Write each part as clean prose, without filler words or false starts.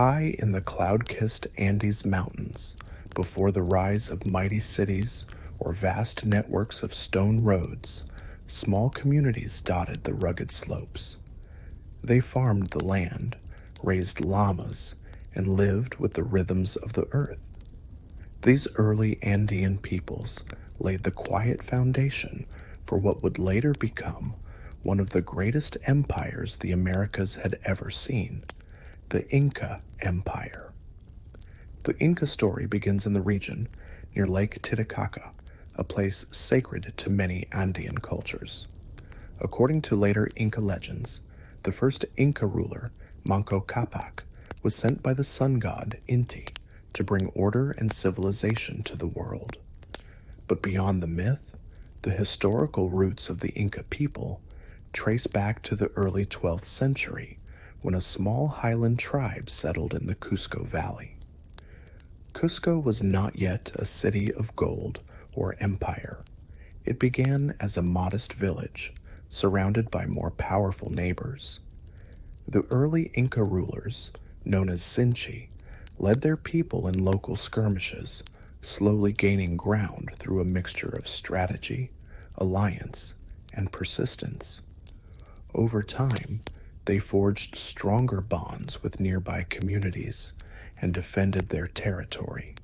High in the cloud-kissed Andes Mountains, before the rise of mighty cities or vast networks of stone roads, small communities dotted the rugged slopes. They farmed the land, raised llamas, and lived with the rhythms of the earth. These early Andean peoples laid the quiet foundation for what would later become one of the greatest empires the Americas had ever seen, the Inca Empire. The Inca story begins in the region near Lake Titicaca, a place sacred to many Andean cultures. According to later Inca legends, the first Inca ruler, Manco Capac, was sent by the sun god Inti to bring order and civilization to the world. But beyond the myth, the historical roots of the Inca people trace back to the early 12th century when a small highland tribe settled in the Cusco Valley. Cusco was not yet a city of gold or empire. It began as a modest village surrounded by more powerful neighbors. The early Inca rulers, known as Sinchi, led their people in local skirmishes, slowly gaining ground through a mixture of strategy, alliance, and persistence. Over time, they forged stronger bonds with nearby communities and defended their territory.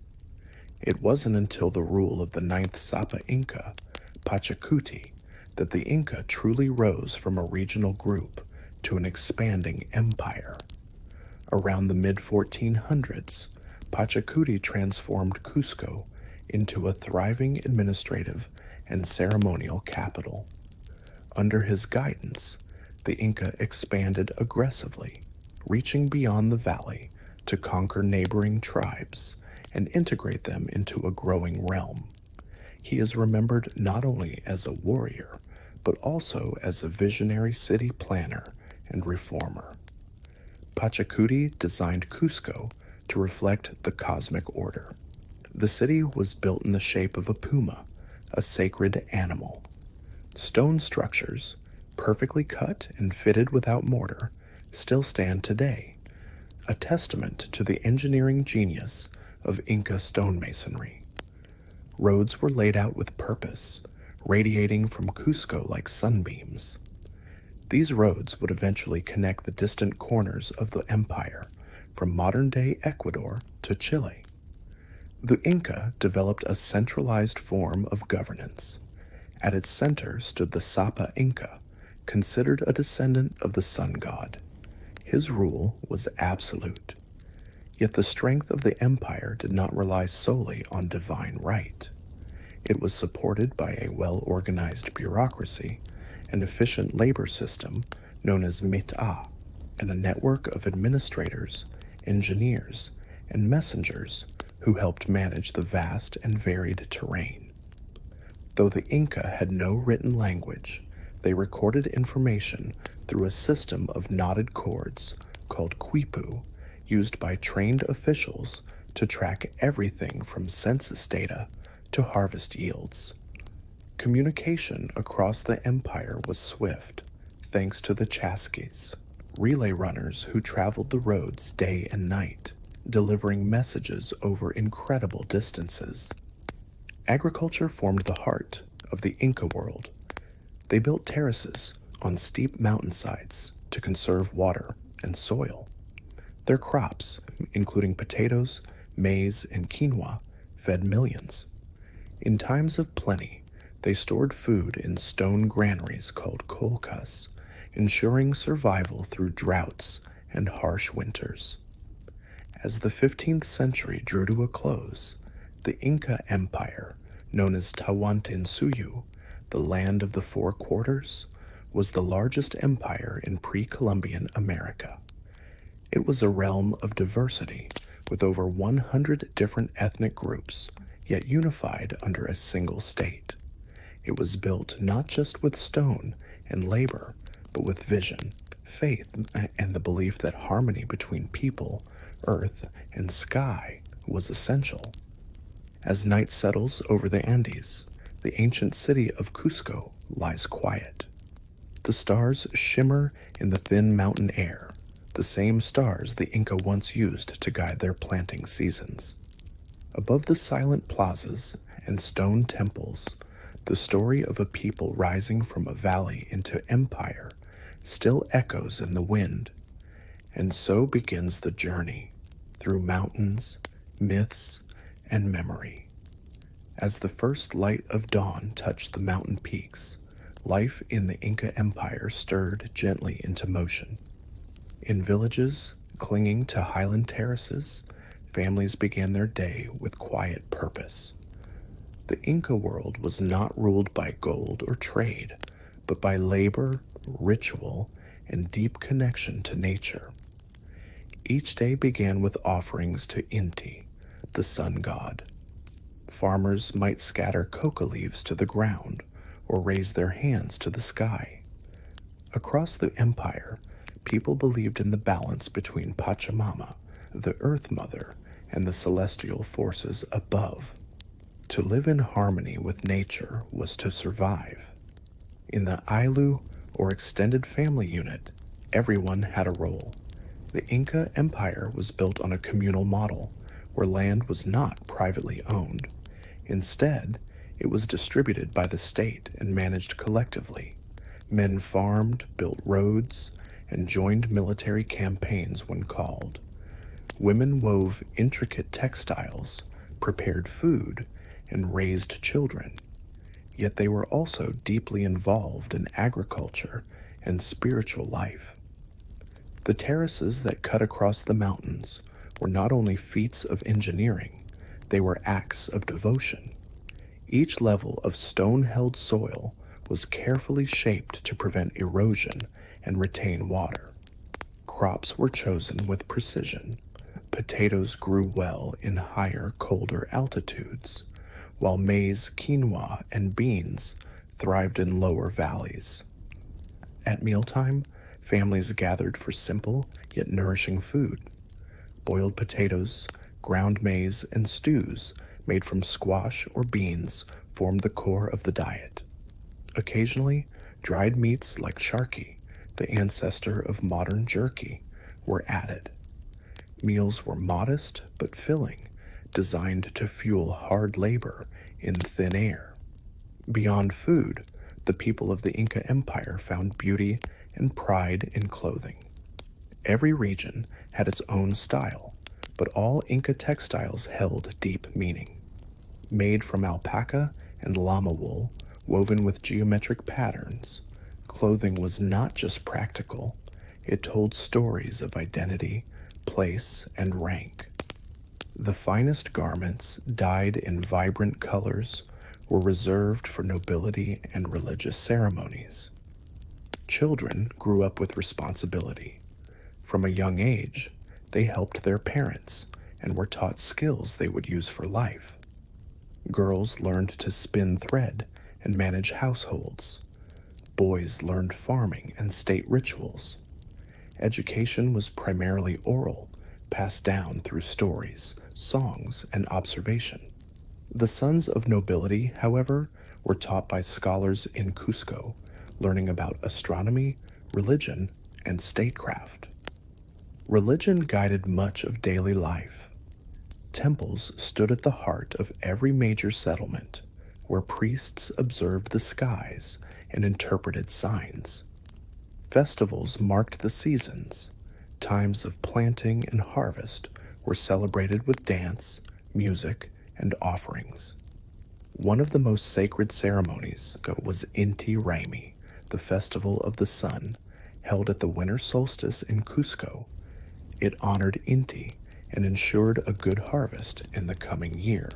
It wasn't until the rule of the ninth Sapa Inca, Pachacuti, that the Inca truly rose from a regional group to an expanding empire. Around the mid-1400s, Pachacuti transformed Cusco into a thriving administrative and ceremonial capital. Under his guidance, the Inca expanded aggressively, reaching beyond the valley to conquer neighboring tribes and integrate them into a growing realm. He is remembered not only as a warrior, but also as a visionary city planner and reformer. Pachacuti designed Cusco to reflect the cosmic order. The city was built in the shape of a puma, a sacred animal. Stone structures, perfectly cut and fitted without mortar, still stand today, a testament to the engineering genius of Inca stonemasonry. Roads were laid out with purpose, radiating from Cusco like sunbeams. These roads would eventually connect the distant corners of the empire, from modern-day Ecuador to Chile. The Inca developed a centralized form of governance. At its center stood the Sapa Inca, considered a descendant of the sun god. His rule was absolute. Yet the strength of the empire did not rely solely on divine right. It was supported by a well-organized bureaucracy, an efficient labor system known as mit'a, and a network of administrators, engineers, and messengers who helped manage the vast and varied terrain. Though the Inca had no written language, they recorded information through a system of knotted cords called quipu, used by trained officials to track everything from census data to harvest yields. Communication across the empire was swift, thanks to the chasquis, relay runners who traveled the roads day and night, delivering messages over incredible distances. Agriculture formed the heart of the Inca world. They built terraces on steep mountainsides to conserve water and soil. Their crops, including potatoes, maize, and quinoa, fed millions. In times of plenty, they stored food in stone granaries called colcas, ensuring survival through droughts and harsh winters. As the 15th century drew to a close, the Inca Empire, known as Tawantinsuyu, the land of the four quarters, was the largest empire in pre-Columbian America. It was a realm of diversity, with over 100 different ethnic groups, yet unified under a single state. It was built not just with stone and labor, but with vision, faith, and the belief that harmony between people, earth, and sky was essential. As night settles over the Andes, the ancient city of Cusco lies quiet. The stars shimmer in the thin mountain air, the same stars the Inca once used to guide their planting seasons. Above the silent plazas and stone temples, the story of a people rising from a valley into empire still echoes in the wind. And so begins the journey through mountains, myths, and memory. As the first light of dawn touched the mountain peaks, life in the Inca Empire stirred gently into motion. In villages clinging to highland terraces, families began their day with quiet purpose. The Inca world was not ruled by gold or trade, but by labor, ritual, and deep connection to nature. Each day began with offerings to Inti, the sun god. Farmers might scatter coca leaves to the ground or raise their hands to the sky. Across the empire, people believed in the balance between Pachamama, the Earth Mother, and the celestial forces above. To live in harmony with nature was to survive. In the Ailu, or extended family unit, everyone had a role. The Inca Empire was built on a communal model, where land was not privately owned. Instead, it was distributed by the state and managed collectively. Men farmed, built roads, and joined military campaigns when called. Women wove intricate textiles, prepared food, and raised children. Yet they were also deeply involved in agriculture and spiritual life. The terraces that cut across the mountains were not only feats of engineering, they were acts of devotion. Each level of stone-held soil was carefully shaped to prevent erosion and retain water. Crops were chosen with precision. Potatoes grew well in higher, colder altitudes, while maize, quinoa, and beans thrived in lower valleys. At mealtime, families gathered for simple yet nourishing food. Boiled potatoes, ground maize, and stews made from squash or beans formed the core of the diet. Occasionally, dried meats like charqui, the ancestor of modern jerky, were added. Meals were modest but filling, designed to fuel hard labor in thin air. Beyond food, the people of the Inca Empire found beauty and pride in clothing. Every region had its own style, but all Inca textiles held deep meaning. Made from alpaca and llama wool, woven with geometric patterns, clothing was not just practical, it told stories of identity, place, and rank. The finest garments, dyed in vibrant colors, were reserved for nobility and religious ceremonies. Children grew up with responsibility. From a young age, they helped their parents and were taught skills they would use for life. Girls learned to spin thread and manage households. Boys learned farming and state rituals. Education was primarily oral, passed down through stories, songs, and observation. The sons of nobility, however, were taught by scholars in Cusco, learning about astronomy, religion, and statecraft. Religion guided much of daily life. Temples stood at the heart of every major settlement, where priests observed the skies and interpreted signs. Festivals marked the seasons. Times of planting and harvest were celebrated with dance, music, and offerings. One of the most sacred ceremonies was Inti Raymi, the festival of the sun, held at the winter solstice in Cusco. It honored Inti and ensured a good harvest in the coming year.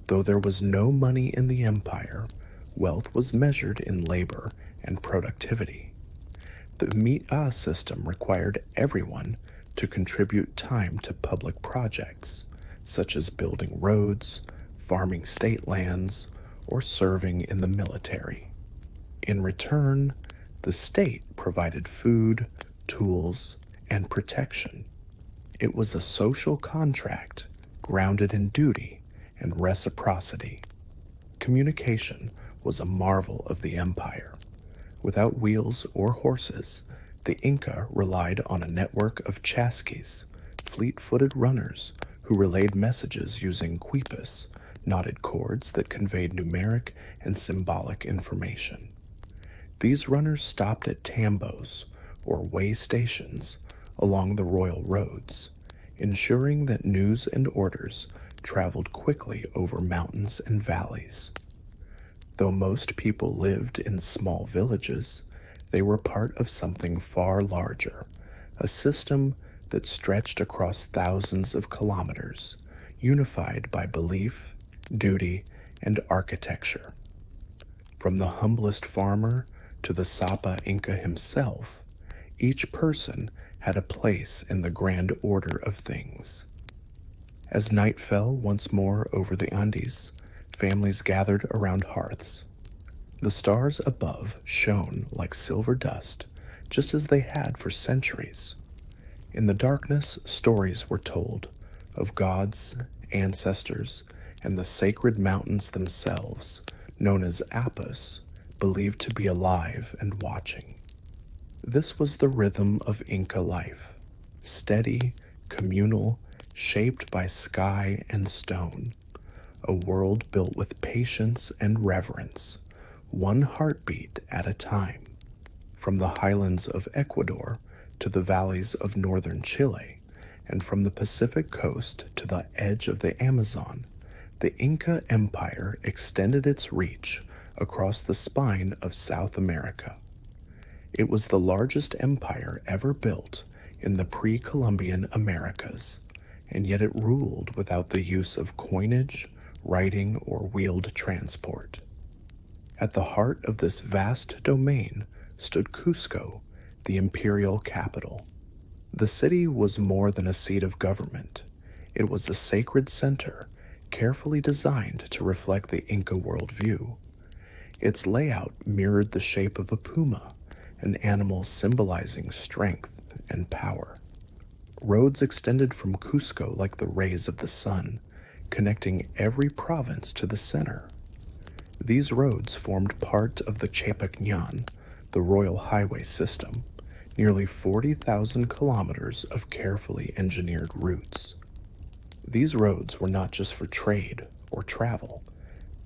Though there was no money in the empire, wealth was measured in labor and productivity. The Mi'a system required everyone to contribute time to public projects, such as building roads, farming state lands, or serving in the military. In return, the state provided food, tools, and protection. It was a social contract grounded in duty and reciprocity. Communication was a marvel of the empire. Without wheels or horses, The Inca relied on a network of chasquis, fleet-footed runners who relayed messages using quipus, knotted cords that conveyed numeric and symbolic information. These runners stopped at tambos, or way stations, along the royal roads, ensuring that news and orders traveled quickly over mountains and valleys. Though most people lived in small villages, they were part of something far larger, a system that stretched across thousands of kilometers, unified by belief, duty, and architecture. From the humblest farmer to the Sapa Inca himself, each person had a place in the grand order of things. As night fell once more over the Andes, families gathered around hearths. The stars above shone like silver dust, just as they had for centuries. In the darkness, stories were told of gods, ancestors, and the sacred mountains themselves, known as Apus, believed to be alive and watching. This was the rhythm of Inca life, steady, communal, shaped by sky and stone, a world built with patience and reverence, one heartbeat at a time. From the highlands of Ecuador to the valleys of northern Chile, and from the Pacific coast to the edge of the Amazon, the Inca Empire extended its reach across the spine of South America. It was the largest empire ever built in the pre-Columbian Americas, and yet it ruled without the use of coinage, writing, or wheeled transport. At the heart of this vast domain stood Cusco, the imperial capital. The city was more than a seat of government. It was a sacred center, carefully designed to reflect the Inca worldview. Its layout mirrored the shape of a puma, an animal symbolizing strength and power. Roads extended from Cusco like the rays of the sun, connecting every province to the center. These roads formed part of the Chapacñan, the royal highway system, nearly 40,000 kilometers of carefully engineered routes. These roads were not just for trade or travel,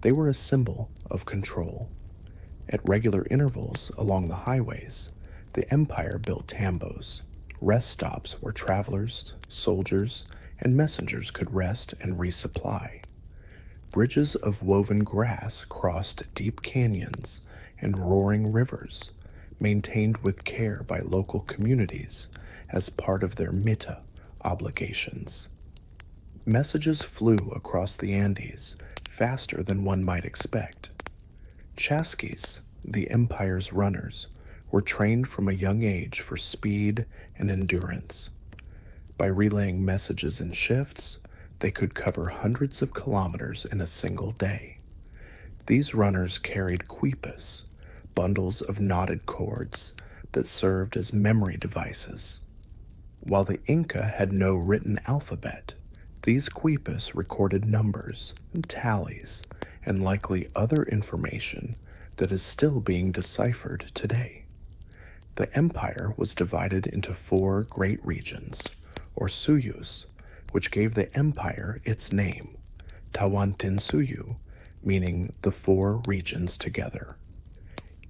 they were a symbol of control. At regular intervals along the highways, the empire built tambos, rest stops where travelers, soldiers, and messengers could rest and resupply. Bridges of woven grass crossed deep canyons and roaring rivers, maintained with care by local communities as part of their mita obligations. Messages flew across the Andes faster than one might expect. Chasquis, the empire's runners, were trained from a young age for speed and endurance. By relaying messages in shifts, they could cover hundreds of kilometers in a single day. These runners carried quipus, bundles of knotted cords that served as memory devices. While the Inca had no written alphabet, these quipus recorded numbers, tallies, and likely other information that is still being deciphered today. The empire was divided into 4 great regions, or suyus, which gave the empire its name, Tawantinsuyu, meaning the 4 regions together.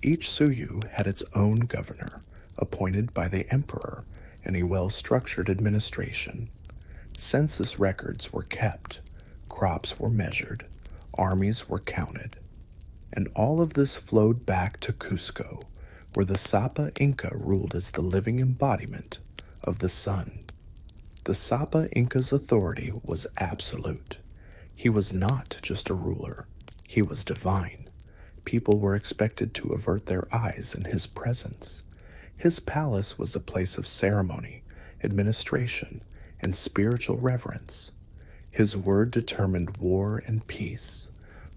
Each suyu had its own governor, appointed by the emperor, and a well-structured administration. Census records were kept, crops were measured, armies were counted, and all of this flowed back to Cusco, where the Sapa Inca ruled as the living embodiment of the sun. The Sapa Inca's authority was absolute. He was not just a ruler, he was divine. People were expected to avert their eyes in his presence. His palace was a place of ceremony, administration, and spiritual reverence. His word determined war and peace,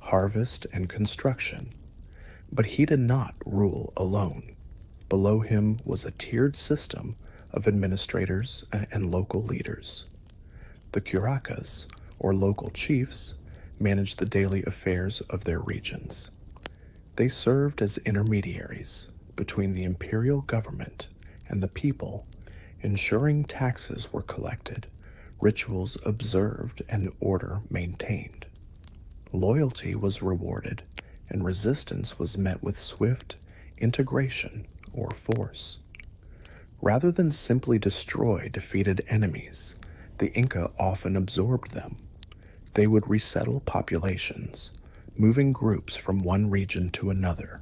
harvest and construction. But he did not rule alone. Below him was a tiered system of administrators and local leaders. The curacas, or local chiefs, managed the daily affairs of their regions. They served as intermediaries between the imperial government and the people, ensuring taxes were collected, rituals observed, and order maintained. Loyalty was rewarded, and resistance was met with swift integration or force. Rather than simply destroy defeated enemies, the Inca often absorbed them. They would resettle populations, moving groups from one region to another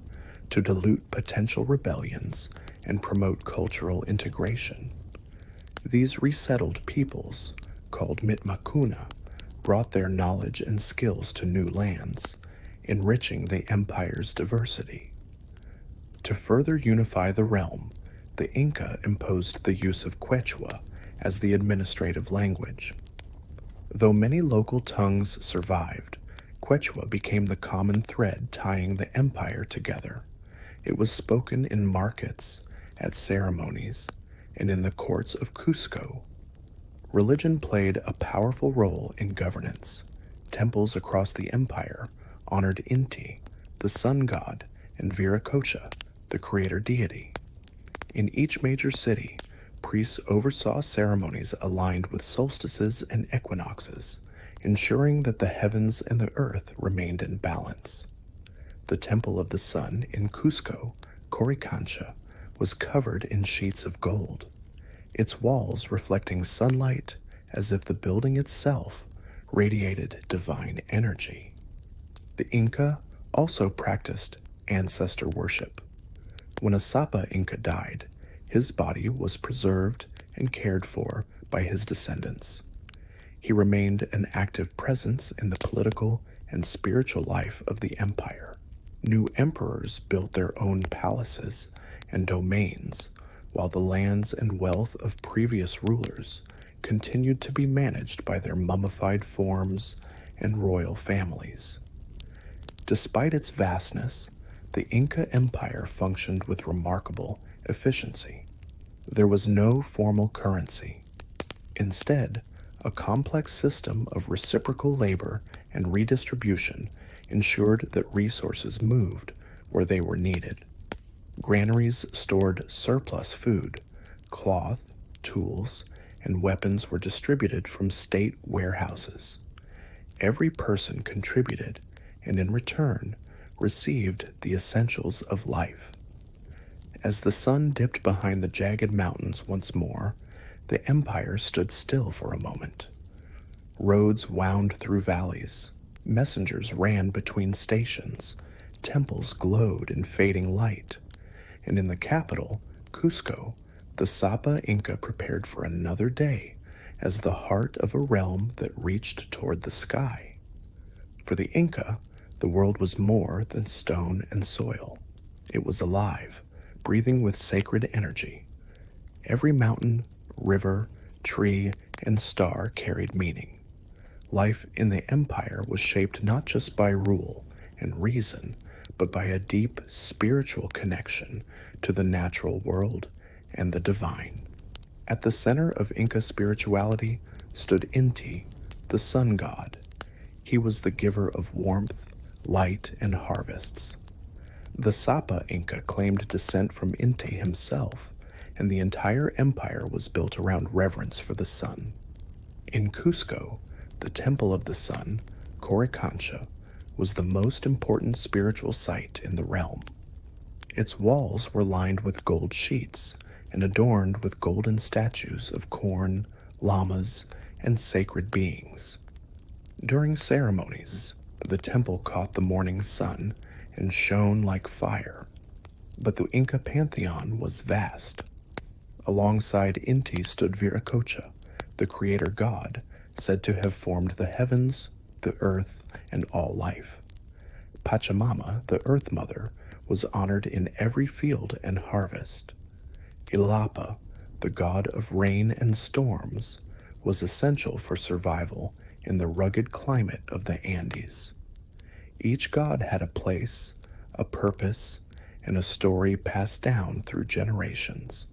to dilute potential rebellions and promote cultural integration. These resettled peoples, called Mitmakuna, brought their knowledge and skills to new lands, enriching the empire's diversity. To further unify the realm, the Inca imposed the use of Quechua as the administrative language. Though many local tongues survived, Quechua became the common thread tying the empire together. It was spoken in markets, at ceremonies, and in the courts of Cusco. Religion played a powerful role in governance. Temples across the empire honored Inti, the sun god, and Viracocha, the creator deity. In each major city, priests oversaw ceremonies aligned with solstices and equinoxes, ensuring that the heavens and the earth remained in balance. The Temple of the Sun in Cusco, Coricancha, was covered in sheets of gold, its walls reflecting sunlight as if the building itself radiated divine energy. The Inca also practiced ancestor worship. When a Sapa Inca died, his body was preserved and cared for by his descendants. He remained an active presence in the political and spiritual life of the empire. New emperors built their own palaces and domains, while the lands and wealth of previous rulers continued to be managed by their mummified forms and royal families. Despite its vastness, the Inca Empire functioned with remarkable efficiency. There was no formal currency. Instead, a complex system of reciprocal labor and redistribution ensured that resources moved where they were needed. Granaries stored surplus food, cloth, tools, and weapons were distributed from state warehouses. Every person contributed and in return received the essentials of life. As the sun dipped behind the jagged mountains once more, the empire stood still for a moment. Roads wound through valleys, messengers ran between stations, temples glowed in fading light, and in the capital, Cusco, the Sapa Inca prepared for another day as the heart of a realm that reached toward the sky. For the Inca, the world was more than stone and soil. It was alive, breathing with sacred energy. Every mountain, river, tree, and star carried meaning. Life in the empire was shaped not just by rule and reason, but by a deep spiritual connection to the natural world and the divine. At the center of Inca spirituality stood Inti, the sun god. He was the giver of warmth, light, and harvests. The Sapa Inca claimed descent from Inti himself, and the entire empire was built around reverence for the sun. In Cusco, the Temple of the Sun, Coricancha, was the most important spiritual site in the realm. Its walls were lined with gold sheets and adorned with golden statues of corn, llamas, and sacred beings. During ceremonies, the temple caught the morning sun and shone like fire, but the Inca pantheon was vast. Alongside Inti stood Viracocha, the creator god, said to have formed the heavens, the earth, and all life. Pachamama, the Earth Mother, was honored in every field and harvest. Ilapa, the god of rain and storms, was essential for survival in the rugged climate of the Andes. Each god had a place, a purpose, and a story passed down through generations.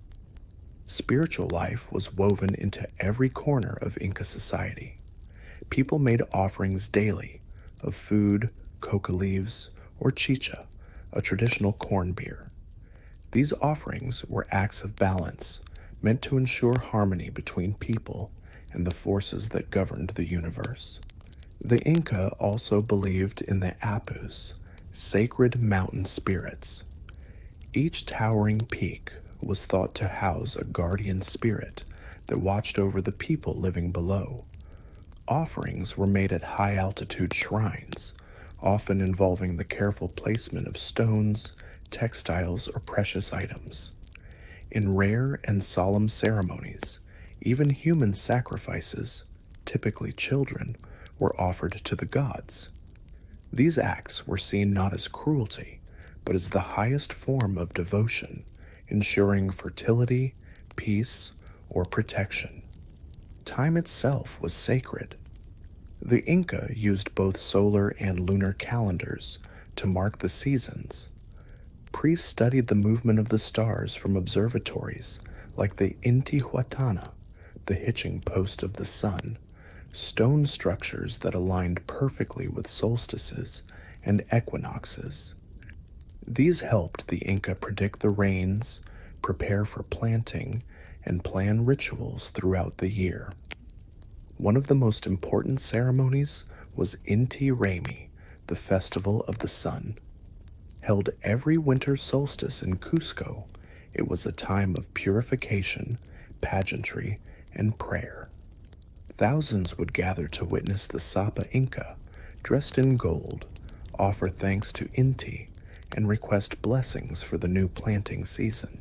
Spiritual life was woven into every corner of Inca society. People made offerings daily of food, coca leaves, or chicha, a traditional corn beer. These offerings were acts of balance, meant to ensure harmony between people and the forces that governed the universe. The Inca also believed in the Apus, sacred mountain spirits. Each towering peak was thought to house a guardian spirit that watched over the people living below. Offerings were made at high-altitude shrines, often involving the careful placement of stones, textiles, or precious items. In rare and solemn ceremonies, even human sacrifices, typically children, were offered to the gods. These acts were seen not as cruelty, but as the highest form of devotion, ensuring fertility, peace, or protection. Time itself was sacred. The Inca used both solar and lunar calendars to mark the seasons. Priests studied the movement of the stars from observatories like the Intihuatana, the hitching post of the sun, stone structures that aligned perfectly with solstices and equinoxes. These helped the Inca predict the rains, prepare for planting, and plan rituals throughout the year. One of the most important ceremonies was Inti Raymi, the Festival of the Sun. Held every winter solstice in Cusco, it was a time of purification, pageantry, and prayer. Thousands would gather to witness the Sapa Inca, dressed in gold, offer thanks to Inti, and request blessings for the new planting season.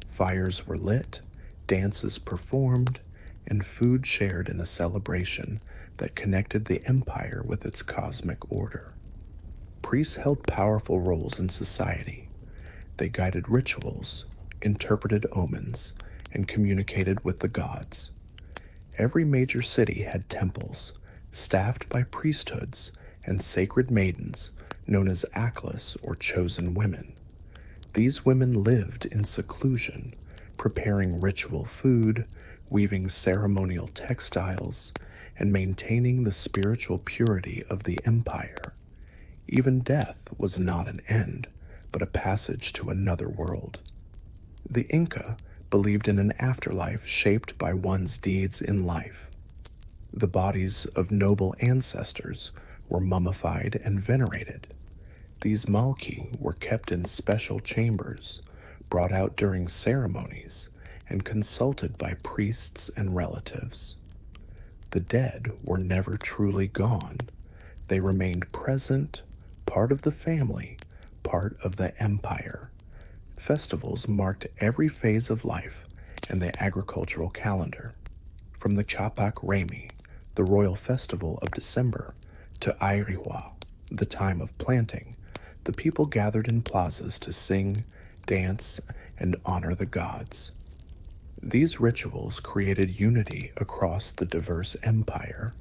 Fires were lit, dances performed, and food shared in a celebration that connected the empire with its cosmic order. Priests held powerful roles in society. They guided rituals, interpreted omens, and communicated with the gods. Every major city had temples, staffed by priesthoods and sacred maidens known as Aklas or chosen women. These women lived in seclusion, preparing ritual food, weaving ceremonial textiles, and maintaining the spiritual purity of the empire. Even death was not an end, but a passage to another world. The Inca believed in an afterlife shaped by one's deeds in life. The bodies of noble ancestors were mummified and venerated. These malki were kept in special chambers, brought out during ceremonies, and consulted by priests and relatives. The dead were never truly gone. They remained present, part of the family, part of the empire. Festivals marked every phase of life and the agricultural calendar, from the Chapak Remi, the royal festival of December, to Airiwa, the time of planting. The people gathered in plazas to sing, dance, and honor the gods. These rituals created unity across the diverse empire,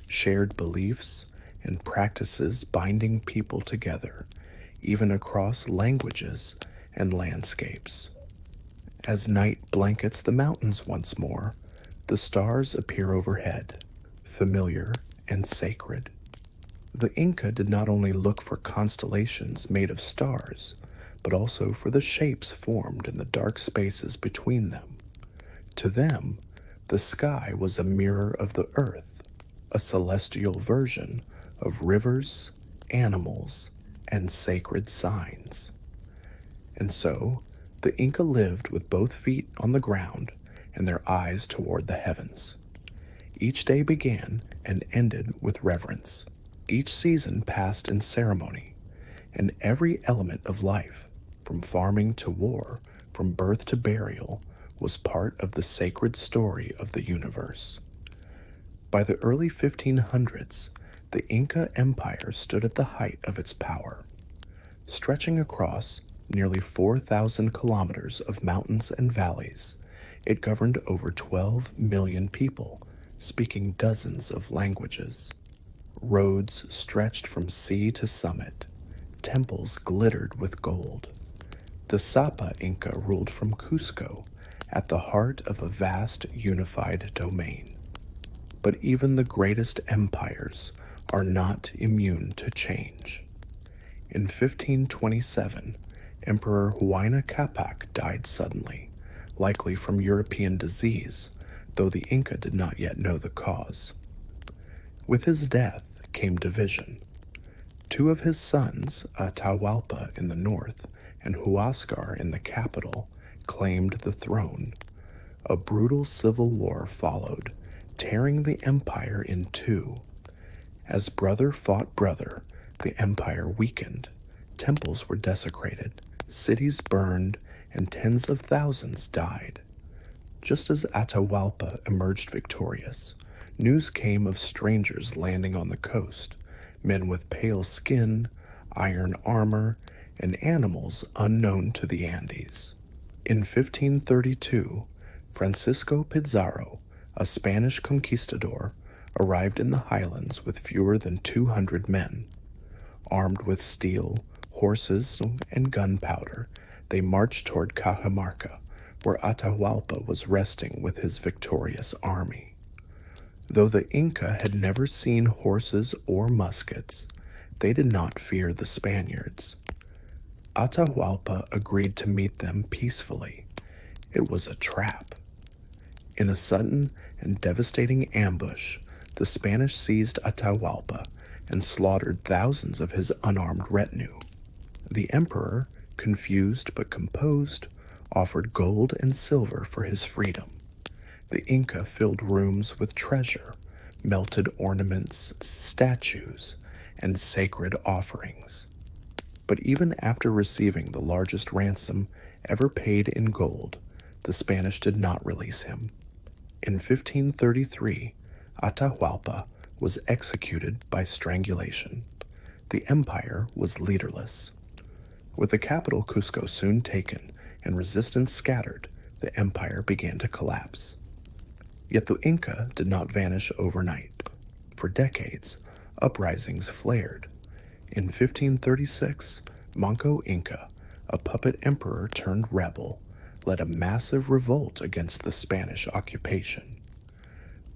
shared beliefs and practices binding people together, even across languages and landscapes. As night blankets the mountains once more, the stars appear overhead, familiar and sacred. The Inca did not only look for constellations made of stars, but also for the shapes formed in the dark spaces between them. To them, the sky was a mirror of the earth, a celestial version of rivers, animals, and sacred signs. And so, the Inca lived with both feet on the ground and their eyes toward the heavens. Each day began and ended with reverence. Each season passed in ceremony, and every element of life, from farming to war, from birth to burial, was part of the sacred story of the universe. By the early 1500s, the Inca Empire stood at the height of its power. Stretching across nearly 4,000 kilometers of mountains and valleys, it governed over 12 million people, speaking dozens of languages. Roads stretched from sea to summit. Temples glittered with gold. The Sapa Inca ruled from Cusco, at the heart of a vast unified domain. But even the greatest empires are not immune to change. In 1527, Emperor Huayna Capac died suddenly, likely from European disease, though the Inca did not yet know the cause. With his death came division. Two of his sons, Atahualpa in the north and Huascar in the capital, claimed the throne. A brutal civil war followed, tearing the empire in two. As brother fought brother, the empire weakened. Temples were desecrated, cities burned, and tens of thousands died. Just as Atahualpa emerged victorious, news came of strangers landing on the coast, men with pale skin, iron armor, and animals unknown to the Andes. In 1532, Francisco Pizarro, a Spanish conquistador, arrived in the highlands with fewer than 200 men. Armed with steel, horses, and gunpowder, they marched toward Cajamarca, where Atahualpa was resting with his victorious army. Though the Inca had never seen horses or muskets, they did not fear the Spaniards. Atahualpa agreed to meet them peacefully. It was a trap. In a sudden and devastating ambush, the Spanish seized Atahualpa and slaughtered thousands of his unarmed retinue. The emperor, confused but composed, offered gold and silver for his freedom. The Inca filled rooms with treasure, melted ornaments, statues, and sacred offerings. But even after receiving the largest ransom ever paid in gold, the Spanish did not release him. In 1533, Atahualpa was executed by strangulation. The empire was leaderless. With the capital Cusco soon taken and resistance scattered, the empire began to collapse. Yet the Inca did not vanish overnight. For decades, uprisings flared. In 1536, Manco Inca, a puppet emperor turned rebel, led a massive revolt against the Spanish occupation.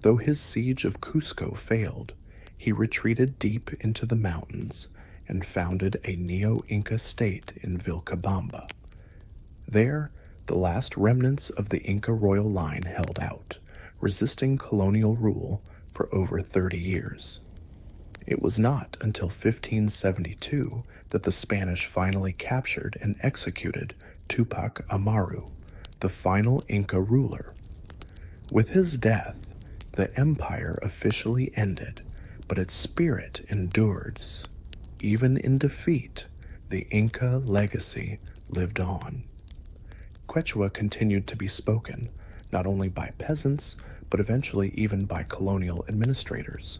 Though his siege of Cusco failed, he retreated deep into the mountains and founded a neo-Inca state in Vilcabamba. There, the last remnants of the Inca royal line held out, resisting colonial rule for over 30 years. It was not until 1572 that the Spanish finally captured and executed Tupac Amaru, the final Inca ruler. With his death, the empire officially ended, but its spirit endures. Even in defeat, the Inca legacy lived on. Quechua continued to be spoken, not only by peasants, but eventually even by colonial administrators.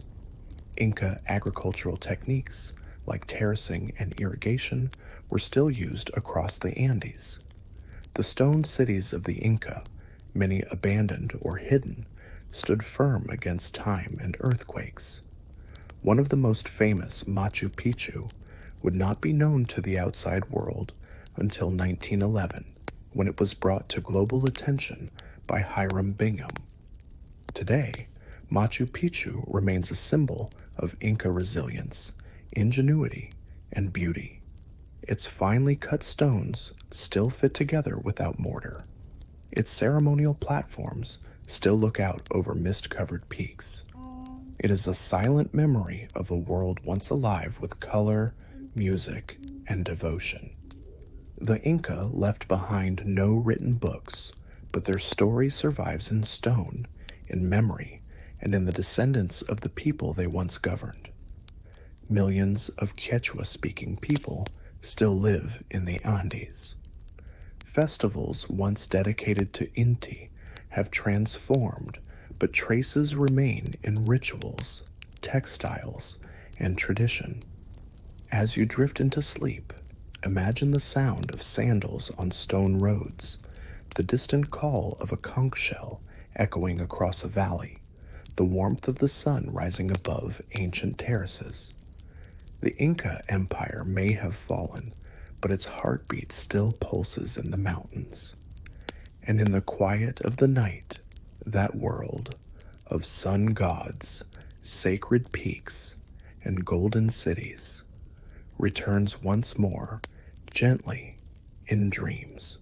Inca agricultural techniques, like terracing and irrigation, were still used across the Andes. The stone cities of the Inca, many abandoned or hidden, stood firm against time and earthquakes. One of the most famous, Machu Picchu, would not be known to the outside world until 1911, when it was brought to global attention by Hiram Bingham. Today, Machu Picchu remains a symbol of Inca resilience, ingenuity, and beauty. Its finely cut stones still fit together without mortar. Its ceremonial platforms still look out over mist-covered peaks. It is a silent memory of a world once alive with color, music, and devotion. The Inca left behind no written books, but their story survives in stone, in memory, and in the descendants of the people they once governed. Millions of Quechua-speaking people still live in the Andes. Festivals once dedicated to Inti have transformed, but traces remain in rituals, textiles, and tradition. As you drift into sleep, imagine the sound of sandals on stone roads, the distant call of a conch shell echoing across a valley, the warmth of the sun rising above ancient terraces. The Inca Empire may have fallen, but its heartbeat still pulses in the mountains. And in the quiet of the night, that world of sun gods, sacred peaks, and golden cities returns once more, gently, in dreams.